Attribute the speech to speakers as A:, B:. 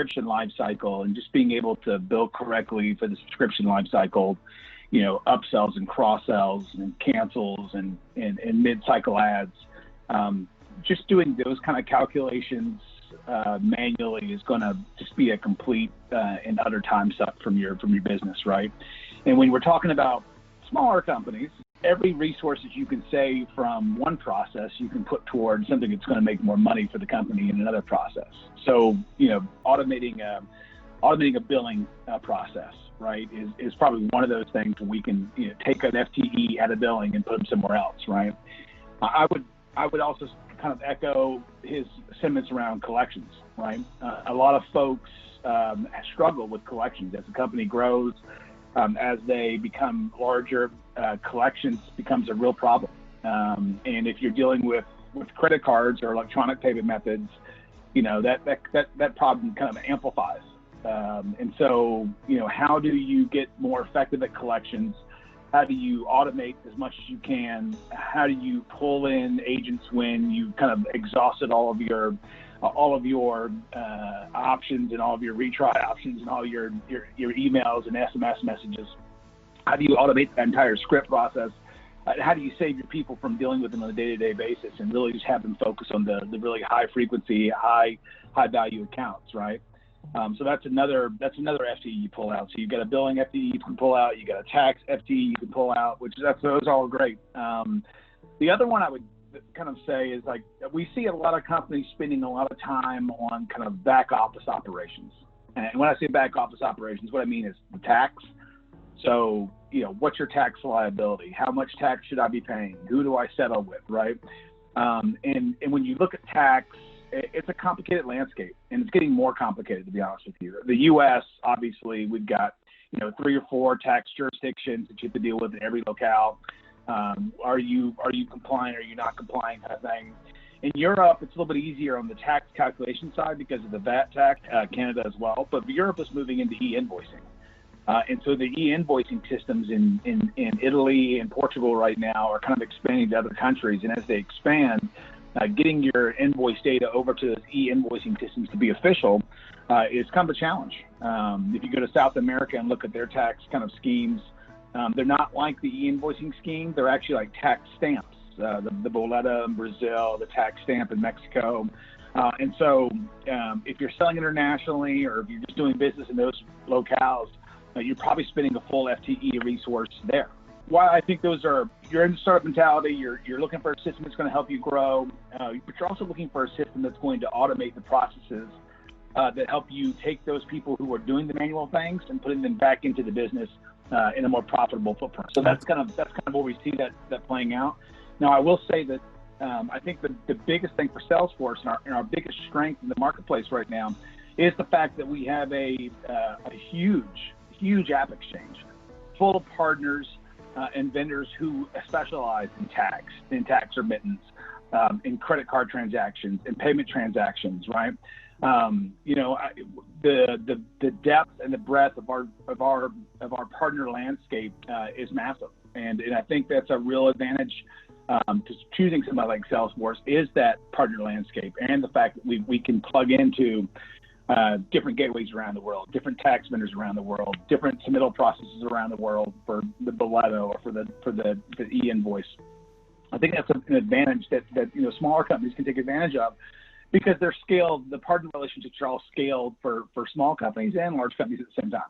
A: subscription life cycle and just being able to bill correctly for the subscription life cycle, upsells and cross sells and cancels and mid-cycle ads. Just doing those kind of calculations manually is going to just be a complete and utter time suck from your business, right? And when we're talking about smaller companies, every resource that you can save from one process, you can put towards something that's going to make more money for the company in another process. So, automating a billing process, right, is probably one of those things where we can take an FTE out of billing and put them somewhere else, right? I would also kind of echo his sentiments around collections, right? A lot of folks struggle with collections as the company grows. As they become larger, collections becomes a real problem. And if you're dealing with credit cards or electronic payment methods, that problem kind of amplifies. And so, how do you get more effective at collections? How do you automate as much as you can? How do you pull in agents when you kind of exhausted all of your options and all of your retry options and all your emails and SMS messages? How do you automate that entire script process? How do you save your people from dealing with them on a day-to-day basis and really just have them focus on the really high frequency, high value accounts, right? So that's another FTE you pull out. So you've got a billing FTE you can pull out, you got a tax FTE you can pull out, those are all great. The other one I would kind of say is, like, we see a lot of companies spending a lot of time on kind of back office operations. And when I say back office operations, what I mean is the tax. So, what's your tax liability? How much tax should I be paying? Who do I settle with, right? And when you look at tax, it's a complicated landscape, and it's getting more complicated, to be honest with you. The U.S., obviously, we've got 3 or 4 tax jurisdictions that you have to deal with in every locale. Are you compliant? Are you not compliant? Kind of thing. In Europe, it's a little bit easier on the tax calculation side because of the VAT tax. Canada as well, but Europe is moving into e-invoicing, and so the e-invoicing systems in Italy and Portugal right now are kind of expanding to other countries, and as they expand, getting your invoice data over to those e-invoicing systems to be official is kind of a challenge. If you go to South America and look at their tax kind of schemes, they're not like the e-invoicing scheme. They're actually like tax stamps, the boleta in Brazil, the tax stamp in Mexico. And so if you're selling internationally or if you're just doing business in those locales, you're probably spending a full FTE resource there. Why I think you're in the startup mentality, you're looking for a system that's going to help you grow, but you're also looking for a system that's going to automate the processes that help you take those people who are doing the manual things and putting them back into the business in a more profitable footprint. So that's kind of where we see that playing out. Now, I will say that I think the biggest thing for Salesforce and our biggest strength in the marketplace right now is the fact that we have a huge app exchange full of partners and vendors who specialize in tax remittance, in credit card transactions, in payment transactions, right? The depth and the breadth of our partner landscape is massive, and I think that's a real advantage to choosing somebody like Salesforce is that partner landscape and the fact that we can plug into different gateways around the world, different tax vendors around the world, different submittal processes around the world for the Boleto or for the e-invoice. I think that's an advantage that smaller companies can take advantage of because they're scaled. The partner relationships are all scaled for small companies and large companies at the same time.